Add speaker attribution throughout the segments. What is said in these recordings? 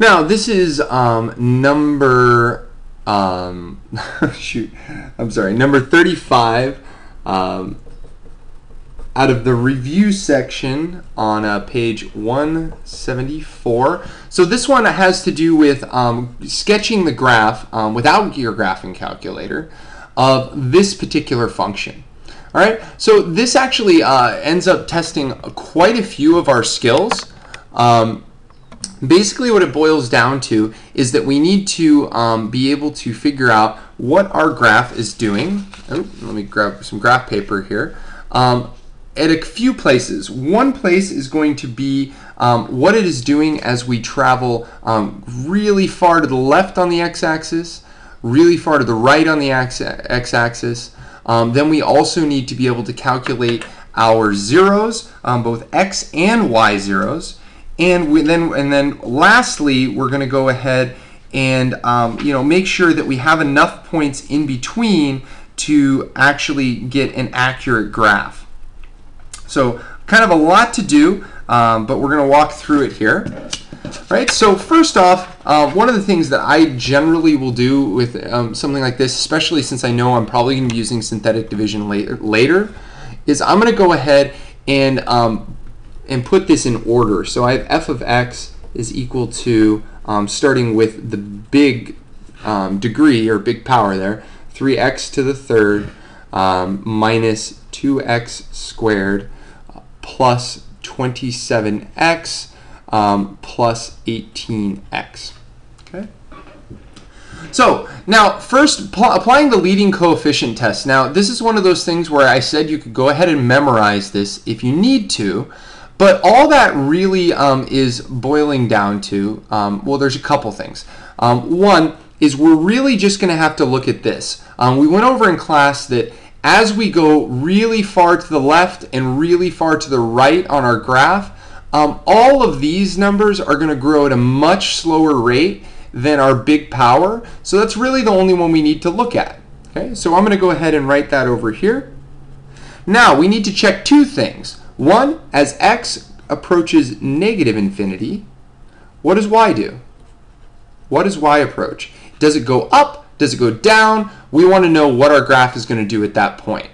Speaker 1: Now this is number number 35 out of the review section on page 174. So this one has to do with sketching the graph without your graphing calculator of this particular function. All right, so this actually ends up testing quite a few of our skills. Basically what it boils down to is that we need to be able to figure out what our graph is doing. Oh, let me grab some graph paper here. At a few places. One place is going to be what it is doing as we travel really far to the left on the x-axis, really far to the right on the x-axis. Then we also need to be able to calculate our zeros, both x and y zeros. And then lastly, we're going to go ahead and make sure that we have enough points in between to actually get an accurate graph. So kind of a lot to do, but we're going to walk through it here. Right. So first off, one of the things that I generally will do with something like this, especially since I know I'm probably going to be using synthetic division later, is I'm going to go ahead and put this in order. So I have f of x is equal to, starting with the big degree or big power there, 3x to the third minus 2x squared plus 27x plus 18x. Okay. So now first applying the leading coefficient test. Now this is one of those things where I said you could go ahead and memorize this if you need to, but all that really is boiling down to, well, there's a couple things. One is we're really just going to have to look at this. We went over in class that as we go really far to the left and really far to the right on our graph, all of these numbers are going to grow at a much slower rate than our big power. So that's really the only one we need to look at. Okay, so I'm going to go ahead and write that over here. Now we need to check two things. One, as x approaches negative infinity, what does y do? What does y approach? Does it go up? Does it go down? We want to know what our graph is going to do at that point.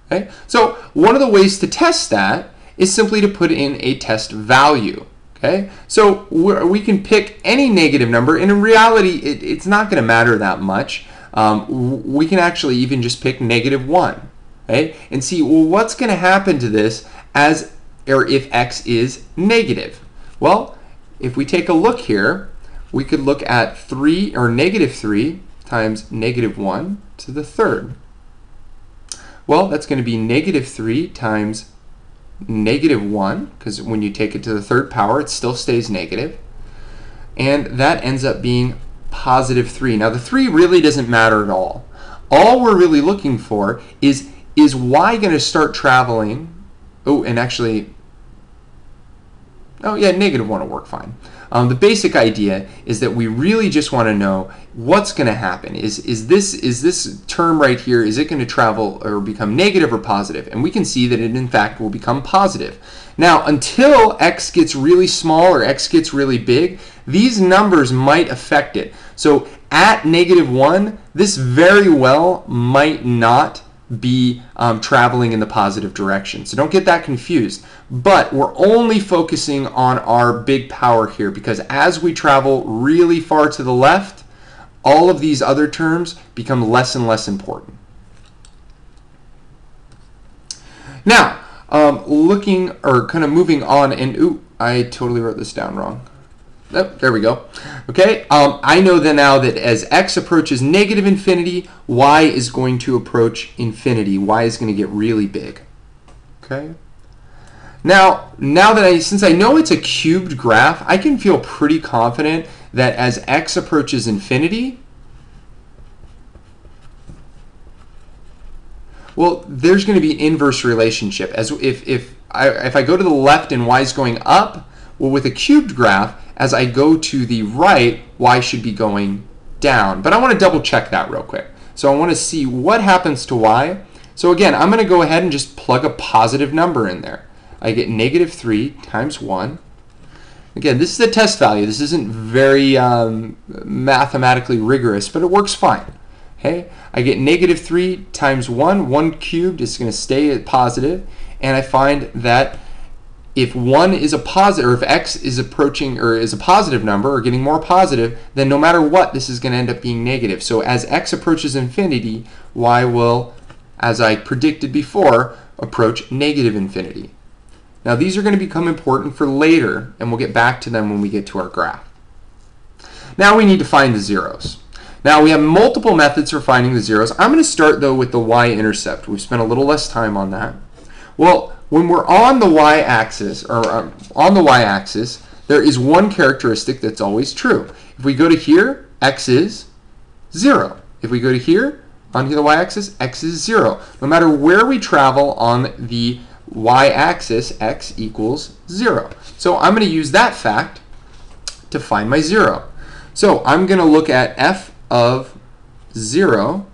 Speaker 1: Okay? So one of the ways to test that is simply to put in a test value. Okay? So we can pick any negative number, and in reality, it's not going to matter that much. We can actually even just pick -1, right? And see, well, what's going to happen to this if x is negative? Well, if we take a look here, we could look at 3 or -3 times -1 to the third. Well, that's going to be -3 times -1, because when you take it to the third power, it still stays negative. And that ends up being +3. Now, the 3 really doesn't matter at all. All we're really looking for is y going to start traveling? Oh, and actually, oh yeah, -1 will work fine. The basic idea is that we really just want to know what's going to happen. Is this term right here, is it going to travel or become negative or positive? And we can see that it in fact will become positive. Now, until x gets really small or x gets really big, these numbers might affect it. So at -1, this very well might not be traveling in the positive direction. So don't get that confused. But we're only focusing on our big power here, because as we travel really far to the left, all of these other terms become less and less important. Now, looking or kind of moving on, and ooh, I totally wrote this down wrong. Oh, there we go. Okay, I know then now that as x approaches negative infinity, y is going to approach infinity. Y is going to get really big. Okay. Now that since I know it's a cubed graph, I can feel pretty confident that as x approaches infinity, well, there's going to be inverse relationship. As if I go to the left and y is going up, well, with a cubed graph, as I go to the right, y should be going down. But I want to double check that real quick. So I want to see what happens to y. So again, I'm going to go ahead and just plug a positive number in there. I get -3 times 1. Again, this is a test value. This isn't very mathematically rigorous, but it works fine. Okay, I get -3 times 1. 1 cubed is going to stay at positive, and I find that if 1 is a positive, or if x is approaching or is a positive number or getting more positive, then no matter what, this is going to end up being negative. So as x approaches infinity, y will, as I predicted before, approach negative infinity. Now these are going to become important for later, and we'll get back to them when we get to our graph. Now we need to find the zeros. Now we have multiple methods for finding the zeros. I'm going to start though with the y-intercept. We've spent a little less time on that. Well, when we're on the y-axis, there is one characteristic that's always true. If we go to here, x is 0. If we go to here, onto the y-axis, x is 0. No matter where we travel on the y-axis, x equals 0. So I'm going to use that fact to find my 0. So I'm going to look at f of 0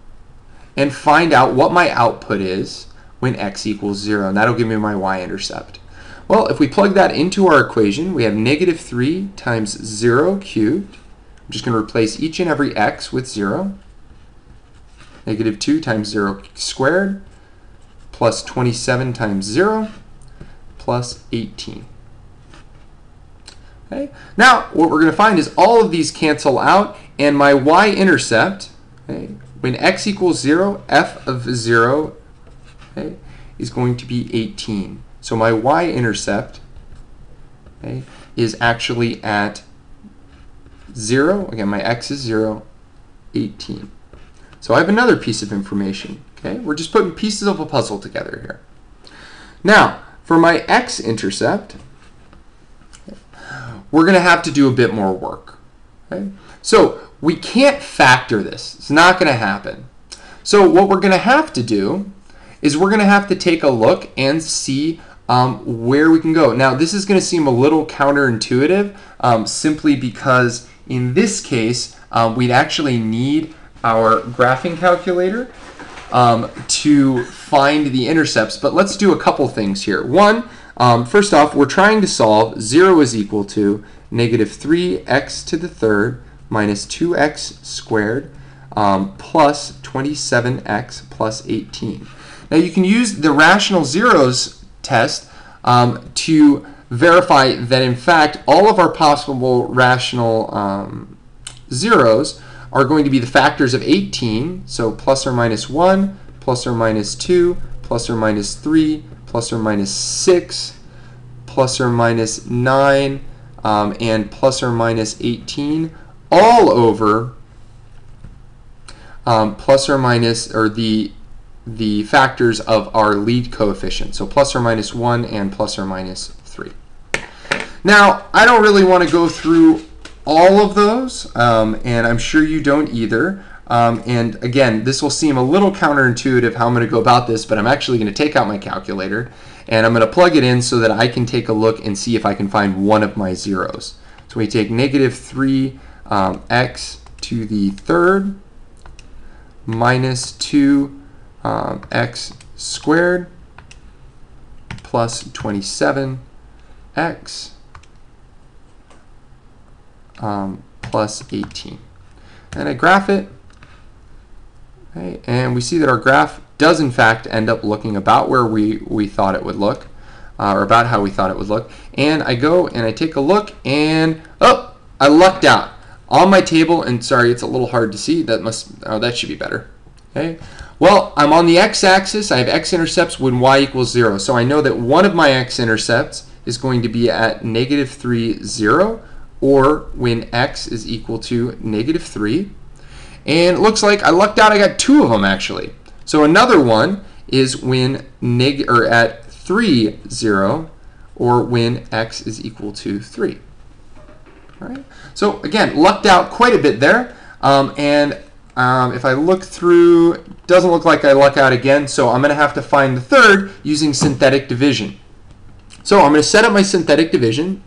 Speaker 1: and find out what my output is when x equals 0, and that'll give me my y-intercept. Well, if we plug that into our equation, we have -3 times 0 cubed. I'm just going to replace each and every x with 0. -2 times 0 squared plus 27 times 0 plus 18. Okay. Now, what we're going to find is all of these cancel out, and my y-intercept, okay, when x equals 0, f of 0, okay, is going to be 18. So my y-intercept, okay, is actually at 0. Again, my x is 0, 18. So I have another piece of information. Okay, we're just putting pieces of a puzzle together here. Now, for my x-intercept, we're going to have to do a bit more work. Okay? So we can't factor this. It's not going to happen. So what we're going to have to do is we're going to have to take a look and see where we can go. Now, this is going to seem a little counterintuitive simply because in this case, we'd actually need our graphing calculator to find the intercepts. But let's do a couple things here. One, first off, we're trying to solve 0 is equal to -3x to the third minus 2x squared plus 27x plus 18. Now you can use the rational zeros test to verify that in fact all of our possible rational zeros are going to be the factors of 18, so plus or minus 1, plus or minus 2, plus or minus 3, plus or minus 6, plus or minus 9, and plus or minus 18, all over plus or minus, or the factors of our lead coefficient, so plus or minus 1 and plus or minus 3. Now, I don't really want to go through all of those, and I'm sure you don't either. And again, this will seem a little counterintuitive how I'm going to go about this, but I'm actually going to take out my calculator and I'm going to plug it in so that I can take a look and see if I can find one of my zeros. So we take -3 x to the third minus 2 x squared plus 27x plus 18. And I graph it, okay, and we see that our graph does in fact end up looking about where we thought it would look, or about how we thought it would look. And I go and I take a look, and oh, I lucked out on my table. And sorry, it's a little hard to see. That should be better. Okay. Well, I'm on the x-axis. I have x-intercepts when y equals 0. So I know that one of my x-intercepts is going to be at -3, 0, or when x is equal to -3. And it looks like I lucked out. I got 2 of them actually. So another one is when at 3, 0, or when x is equal to 3. All right. So again, lucked out quite a bit there. If I look through, it doesn't look like I luck out again. So I'm going to have to find the third using synthetic division. So I'm going to set up my synthetic division.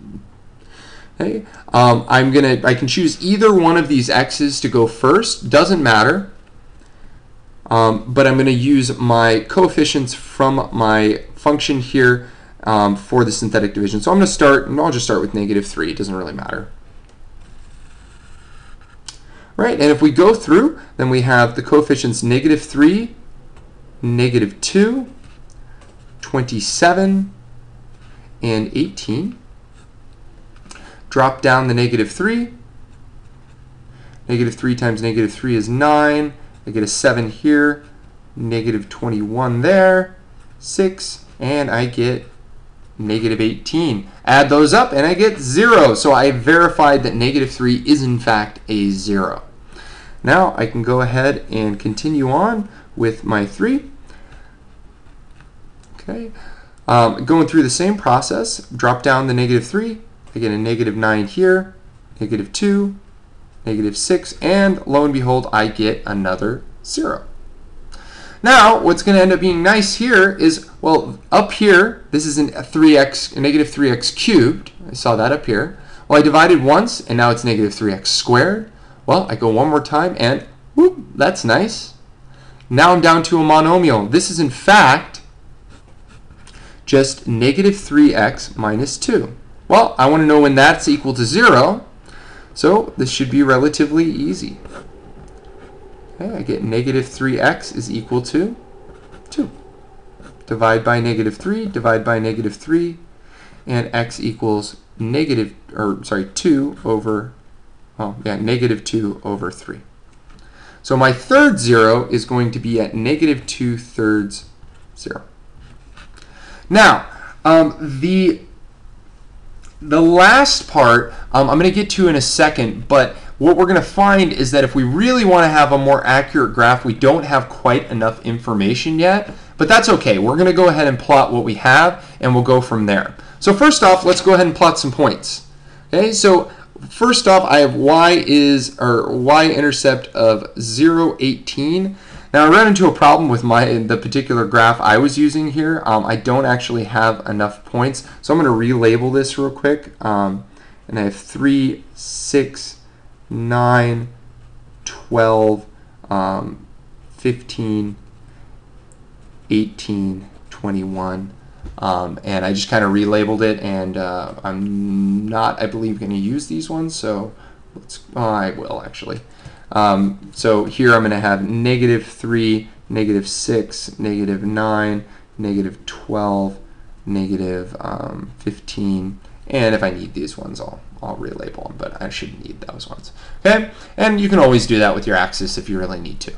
Speaker 1: Okay. I can choose either one of these x's to go first. Doesn't matter. But I'm going to use my coefficients from my function here for the synthetic division. So I'm going to start, and I'll just start with -3. It doesn't really matter. Right, and if we go through, then we have the coefficients -3, -2, 27, and 18. Drop down the -3. -3 times -3 is 9. I get a 7 here. -21 there. 6. And I get -18. Add those up and I get 0. So I verified that -3 is in fact a 0. Now I can go ahead and continue on with my 3. Okay, going through the same process, drop down the -3. I get a -9 here, -2, -6, and lo and behold, I get another 0. Now, what's going to end up being nice here is, well, up here, this is a -3x cubed. I saw that up here. Well, I divided once, and now it's -3x squared. Well, I go one more time, and whoop, that's nice. Now I'm down to a monomial. This is, in fact, just -3x minus 2. Well, I want to know when that's equal to 0, so this should be relatively easy. Okay, I get -3x is equal to 2. Divide by -3, divide by -3, and x equals 2 over, oh yeah, -2 over 3. So my third 0 is going to be at -2/3 0. Now, the last part I'm going to get to in a second, but what we're going to find is that if we really want to have a more accurate graph, we don't have quite enough information yet, but that's okay. We're going to go ahead and plot what we have, and we'll go from there. So first off, let's go ahead and plot some points. Okay, so first off, I have y-intercept of 0, 18. Now I ran into a problem with the particular graph I was using here. I don't actually have enough points, so I'm going to relabel this real quick. And I have 3, 6, 9, 12, 15, 18, 21. And I just kind of relabeled it, and I'm not, I believe, going to use these ones, so I will actually. So here I'm going to have -3, -6, -9, -12, -15, and if I need these ones, I'll relabel them, but I shouldn't need those ones. Okay, and you can always do that with your axis if you really need to.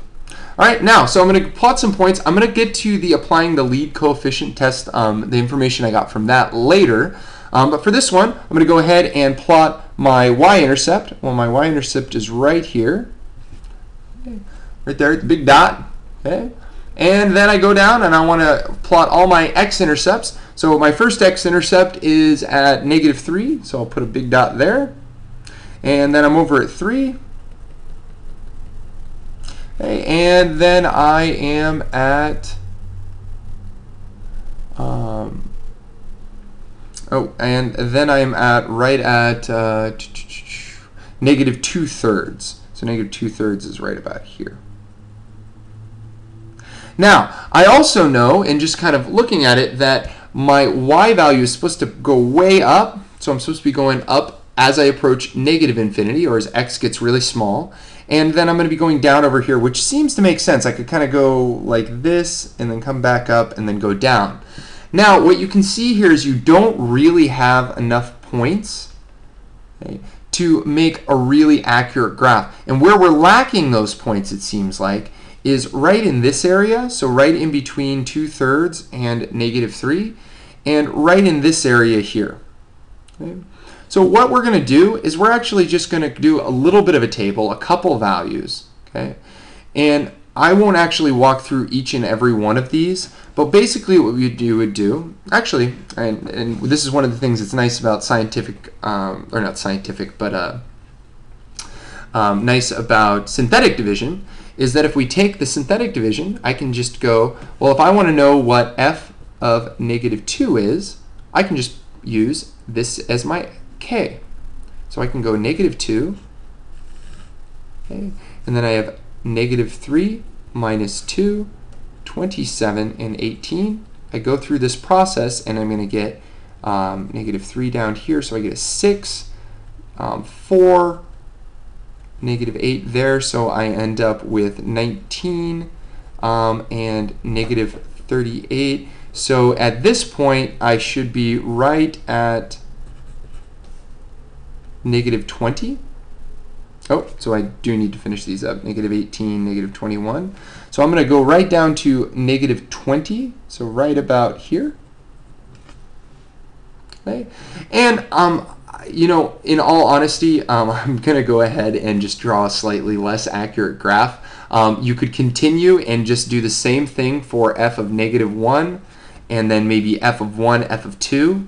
Speaker 1: All right, now, so I'm going to plot some points. I'm going to get to the applying the lead coefficient test, the information I got from that later. But for this one, I'm going to go ahead and plot my y-intercept. Well, my y-intercept is right here. Okay. Right there, the big dot. Okay. And then I go down and I want to plot all my x-intercepts. So my first x-intercept is at -3, so I'll put a big dot there. And then I'm over at 3. Okay, and then I am at and then I'm at right at -2/3. So -2/3 is right about here. Now, I also know, and just kind of looking at it, that my y value is supposed to go way up. So I'm supposed to be going up as I approach -infinity, or as x gets really small. And then I'm going to be going down over here, which seems to make sense. I could kind of go like this, and then come back up, and then go down. Now, what you can see here is you don't really have enough points, okay, to make a really accurate graph. And where we're lacking those points, it seems like, is right in this area, so right in between 2/3 and -3, and right in this area here. Okay? So what we're going to do is we're actually just going to do a little bit of a table, a couple values, okay? And I won't actually walk through each and every one of these, but basically what we would do, actually, and this is one of the things that's nice about scientific, or not scientific, but nice about synthetic division, is that if we take the synthetic division, I can just go, well, if I want to know what f of -2 is, I can just use this as my k. So I can go -2, okay, and then I have -3 minus 2, 27, and 18. I go through this process, and I'm going to get -3 down here, so I get a 6, 4, -8 there, so I end up with 19 and -38. So at this point, I should be right at -20. Oh, so I do need to finish these up. -18, -21. So I'm going to go right down to -20, so right about here. Okay. And you know, in all honesty, I'm going to go ahead and just draw a slightly less accurate graph. You could continue and just do the same thing for f of -1, and then maybe f of 1, f of 2.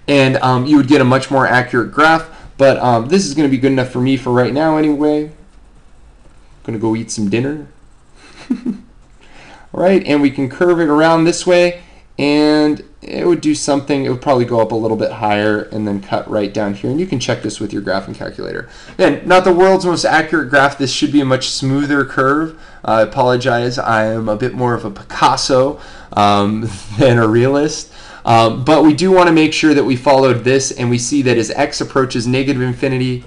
Speaker 1: And you would get a much more accurate graph, but this is going to be good enough for me for right now anyway. I'm going to go eat some dinner. All right, and we can curve it around this way, and it would do something. It would probably go up a little bit higher and then cut right down here. And you can check this with your graphing calculator. Again, not the world's most accurate graph. This should be a much smoother curve. I apologize. I am a bit more of a Picasso than a realist. But we do want to make sure that we followed this, and we see that as x approaches -infinity,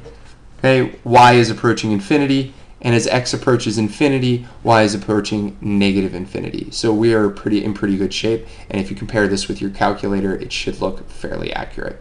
Speaker 1: okay, y is approaching infinity, and as x approaches infinity, y is approaching -infinity. So we are in pretty good shape, and if you compare this with your calculator, it should look fairly accurate.